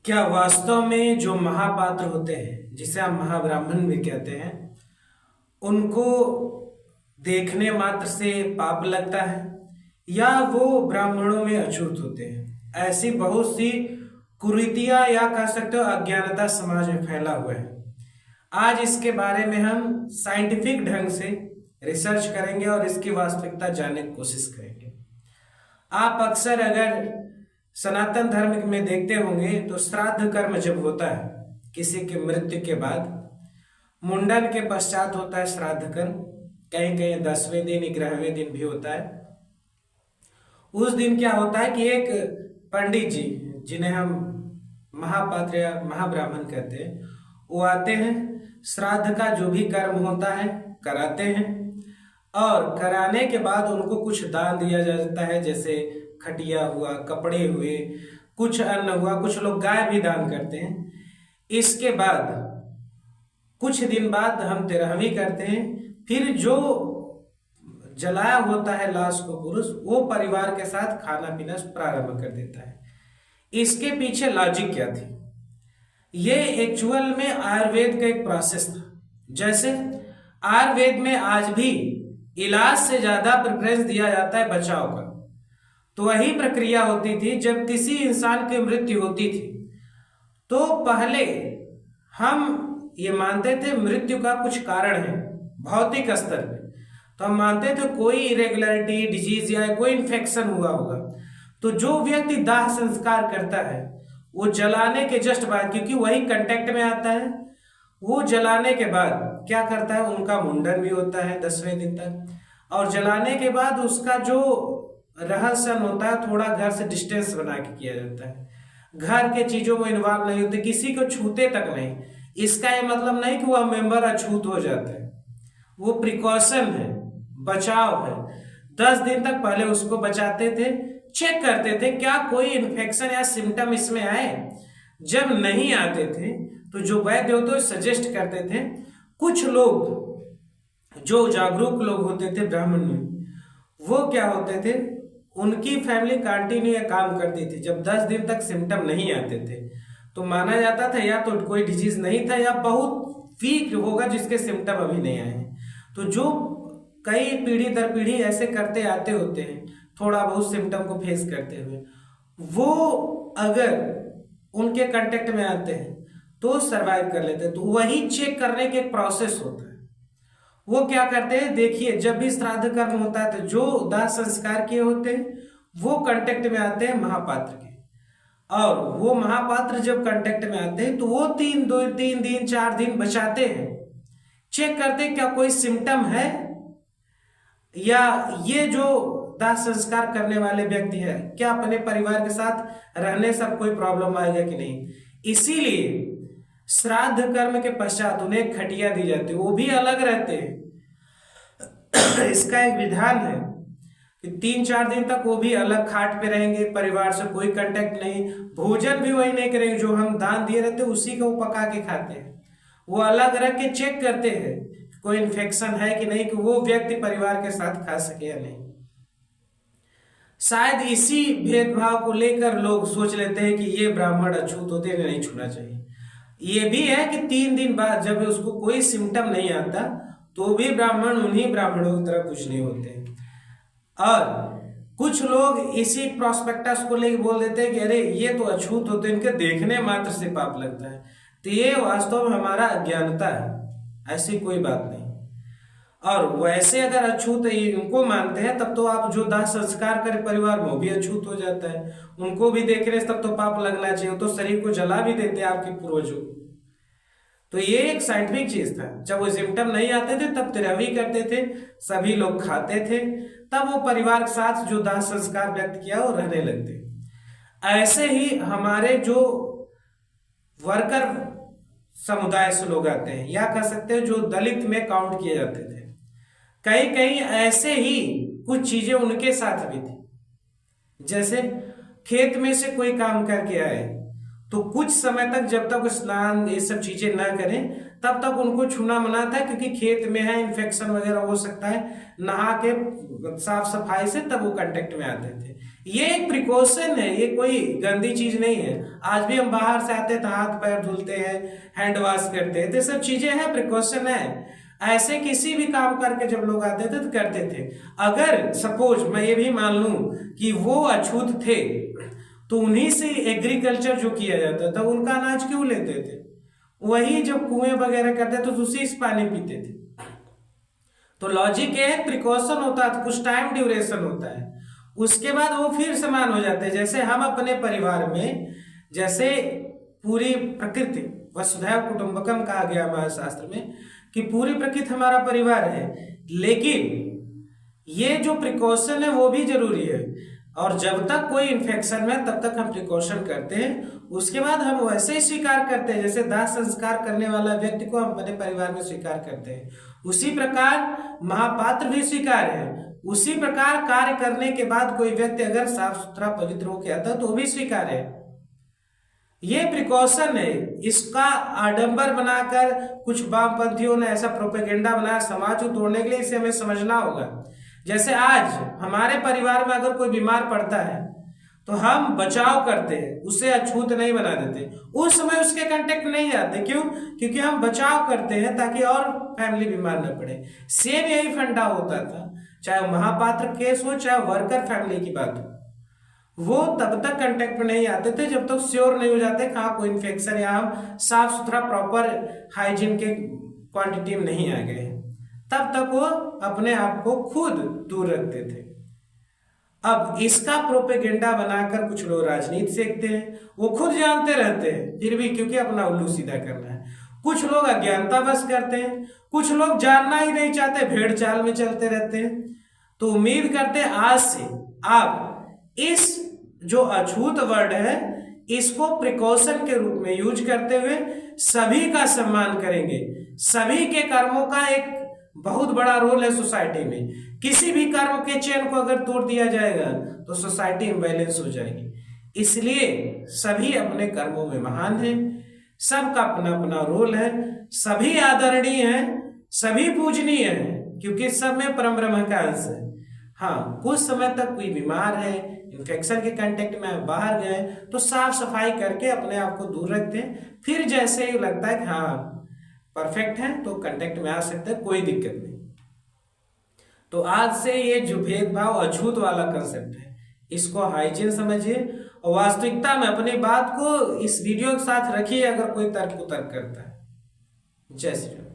क्या वास्तव में जो महापात्र होते हैं, जिसे हम महाब्राह्मण भी कहते हैं, उनको देखने मात्र से पाप लगता है या वो ब्राह्मणों में अछूत होते हैं? ऐसी बहुत सी कुरीतियां या कह सकते हो अज्ञानता समाज में फैला हुआ है। आज इसके बारे में हम साइंटिफिक ढंग से रिसर्च करेंगे और इसकी वास्तविकता जानने की कोशिश करेंगे। आप अक्सर अगर सनातन धर्म में देखते होंगे तो श्राद्ध कर्म जब होता है किसी के मृत्यु के बाद, मुंडन के पश्चात होता है श्राद्ध कर्म। कहीं कहीं 10वें दिन 11वें दिन भी होता है। उस दिन क्या होता है कि एक पंडित जी, जिन्हें हम महापात्र या महाब्राह्मण कहते हैं, वो आते हैं, श्राद्ध का जो भी कर्म होता है कराते हैं और कराने के बाद उनको कुछ दान दिया जाता है, जैसे खटिया हुआ, कपड़े हुए, कुछ अन्न हुआ, कुछ लोग गाय भी दान करते हैं। इसके बाद कुछ दिन बाद हम 13वीं करते हैं। फिर जो जलाया होता है लाश को पुरुष, वो परिवार के साथ खाना पीना प्रारंभ कर देता है। इसके पीछे लॉजिक क्या थी? ये एक्चुअल में आयुर्वेद का एक प्रोसेस था। जैसे आयुर्वेद में आज भी इलाज से ज्यादा प्रेफरेंस दिया जाता है बचाव का, तो वही प्रक्रिया होती थी जब किसी इंसान की मृत्यु होती थी तो पहले हम ये मानते थे मृत्यु का कुछ कारण है भौतिक स्तर पे, तो हम मानते थे कोई इरेगुलरिटी, डिजीज या कोई इन्फेक्शन हुआ होगा। तो जो व्यक्ति दाह संस्कार करता है वो जलाने के जस्ट बाद, क्योंकि वही कांटेक्ट में आता है, वो जलाने के बाद क्या करता है, उनका मुंडन भी होता है 10वें दिन तक, और जलाने के बाद उसका जो रहन सहन होता है थोड़ा घर से डिस्टेंस बना के किया जाता है। घर के चीजों में इन्वॉल्व नहीं होते, किसी को छूते तक नहीं। इसका ये मतलब नहीं कि वह मेंबर अछूत हो जाता है, वो प्रिकॉशन है, बचाव है। 10 दिन तक पहले उसको बचाते थे, चेक करते थे क्या कोई इन्फेक्शन या सिम्टम इसमें आए। जब नहीं आते थे तो जो वैद्य होते सजेस्ट करते थे। कुछ लोग जो जागरूक लोग होते थे ब्राह्मण में, वो क्या होते थे, उनकी फैमिली कंटिन्यू काम करती थी। जब 10 दिन तक सिम्टम नहीं आते थे तो माना जाता था या तो कोई डिजीज नहीं था या बहुत वीक होगा जिसके सिम्टम अभी नहीं आए हैं। तो जो कई पीढ़ी दर पीढ़ी ऐसे करते आते होते हैं, थोड़ा बहुत सिम्टम को फेस करते हुए, वो अगर उनके कांटेक्ट में आते हैं तो सरवाइव कर लेते हैं। तो वही चेक करने के एक प्रोसेस होता है। वो क्या करते हैं, देखिए जब भी श्राद्ध कर्म होता है तो जो दाह संस्कार किए होते हैं वो कांटेक्ट में आते हैं महापात्र के, और वो महापात्र जब कांटेक्ट में आते हैं तो वो 3 दिन 4 दिन बचाते हैं, चेक करते हैं क्या कोई सिम्टम है या ये जो दाह संस्कार करने वाले व्यक्ति है क्या अपने परिवार के साथ रहने से कोई प्रॉब्लम आएगा कि नहीं। इसीलिए श्राद्ध कर्म के पश्चात उन्हें खटिया दी जाती है, वो भी अलग रहते हैं। इसका एक विधान है कि 3-4 दिन तक वो भी अलग खाट पे रहेंगे, परिवार से कोई कांटेक्ट नहीं, भोजन भी वही नहीं करेंगे, जो हम दान दिए रहते उसी को वो पका के खाते हैं। वो अलग रख के चेक करते हैं कोई इन्फेक्शन है कि नहीं, कि वो व्यक्ति परिवार के साथ खा सके या नहीं। शायद इसी भेदभाव को लेकर लोग सोच लेते हैं कि ये ब्राह्मण अछूत होते हैं, नहीं छूना चाहिए। ये भी है कि 3 दिन बाद जब उसको कोई सिम्टम नहीं आता तो भी ब्राह्मण उन्हीं ब्राह्मणों की तरह कुछ नहीं होते। और कुछ लोग इसी प्रोस्पेक्टस को लेकर बोल देते हैं कि अरे ये तो अछूत होते हैं, इनके देखने मात्र से पाप लगता है। तो ये वास्तव में हमारा अज्ञानता है, ऐसी कोई बात नहीं। और वैसे अगर अछूत इनको मानते हैं तब तो आप जो दाह संस्कार करे परिवार में वो भी अछूत हो जाता है, उनको भी देख रहे तब तो पाप लगना चाहिए, तो शरीर को जला भी देते हैं आपके पूर्वजों। तो ये एक साइंटिफिक चीज था। जब वो सिम्टम नहीं आते थे तब 13वीं करते थे, सभी लोग खाते थे, तब वो परिवार के साथ जो दाह संस्कार व्यक्त किया वो रहने लगते। ऐसे ही हमारे जो वर्कर समुदाय से लोग आते हैं या कह सकते हैं जो दलित में काउंट किए जाते थे, कहीं कहीं ऐसे ही कुछ चीजें उनके साथ भी थी। जैसे खेत में से कोई काम करके आए तो कुछ समय तक जब तक स्नान ये सब चीजें ना करें तब तक उनको छूना मना था, क्योंकि खेत में है, इन्फेक्शन वगैरह हो सकता है। नहा के साफ सफाई से तब वो कांटेक्ट में आते थे। ये एक प्रिकॉशन है, ये कोई गंदी चीज नहीं है। आज भी हम बाहर से आते तो हाथ पैर धुलते हैं, हैंड वॉश करते हैं, तो सब चीजें हैं, प्रिकॉशन है। ऐसे किसी भी काम करके जब लोग आते थे तो करते थे। अगर सपोज मैं ये भी मान लूं कि वो अछूत थे, तो उन्हीं से एग्रीकल्चर जो किया जाता था, उनका अनाज क्यों लेते थे? वही जब कुएं वगैरह करते तो उसी से पानी पीते थे। तो लॉजिक है, प्रिकॉशन होता है, कुछ टाइम ड्यूरेशन होता है, उसके बाद वो फिर समान हो जाते हैं। जैसे हम अपने परिवार में, जैसे पूरी प्रकृति, वसुधैव कुटुंबकम कहा गया हमारे शास्त्र में कि पूरी प्रकृति हमारा परिवार है, लेकिन ये जो प्रिकॉशन है वो भी जरूरी है। और जब तक कोई इन्फेक्शन में तब तक हम प्रिकॉशन करते हैं, उसके बाद हम वैसे ही स्वीकार करते हैं जैसे दाह संस्कार करने वाला व्यक्ति को हम अपने परिवार में स्वीकार करते हैं, उसी प्रकार महापात्र भी स्वीकार है। उसी प्रकार कार्य करने के बाद कोई व्यक्ति अगर साफ सुथरा पवित्र होकर आता है तो वो भी स्वीकार है। ये प्रिकॉशन है, इसका आडंबर बनाकर कुछ वामपंथियों ने ऐसा प्रोपेगेंडा बनाया समाज को तोड़ने के लिए, इसे हमें समझना होगा। जैसे आज हमारे परिवार में अगर कोई बीमार पड़ता है तो हम बचाव करते हैं, उसे अछूत नहीं बना देते, उस समय उसके कांटेक्ट नहीं आते। क्यों? क्योंकि हम बचाव करते हैं ताकि और फैमिली बीमार न पड़े। सेम यही फंडा होता था, चाहे महापात्र केस हो चाहे वर्कर फैमिली की बात हो, वो तब तक कांटेक्ट में नहीं आते थे जब तक श्योर नहीं हो जाते कि हाँ कोई इन्फेक्शन या हम साफ सुथरा प्रॉपर हाइजीन के क्वांटिटी में नहीं आ गए, तब तक वो अपने आप को खुद दूर रखते थे। अब इसका प्रोपेगेंडा बनाकर कुछ लोग राजनीति सीखते हैं, वो खुद जानते रहते हैं फिर भी, क्योंकि अपना उल्लू सीधा करना है। कुछ लोग अज्ञानतावश करते हैं, कुछ लोग जानना ही नहीं चाहते, भेड़ चाल में चलते रहते हैं। तो उम्मीद करते हैं आज से आप इस जो अछूत वर्ड है इसको प्रिकॉशन के रूप में यूज करते हुए सभी का सम्मान करेंगे। सभी के कर्मों का एक बहुत बड़ा रोल है सोसाइटी में। किसी भी कर्म के चेन को अगर तोड़ दिया जाएगा तो सोसाइटी इम्बैलेंस हो जाएगी। इसलिए सभी अपने कर्मों में महान हैं, सबका अपना अपना रोल है, सभी आदरणीय हैं, सभी पूजनीय हैं, क्योंकि सब में परम ब्रह्म का अंश है। हाँ, कुछ समय तक कोई बीमार है, इन्फेक्शन के कांटेक्ट में बाहर गए तो साफ सफाई करके अपने आप को दूर रखते हैं। फिर जैसे ही लगता है कि हाँ परफेक्ट है तो कांटेक्ट में आ सकते हैं, कोई दिक्कत नहीं। तो आज से ये जो भेदभाव अछूत वाला कंसेप्ट है इसको हाइजीन समझिए और वास्तविकता में अपनी बात को इस वीडियो के साथ रखिए अगर कोई तर्क करता है। जय श्री राम।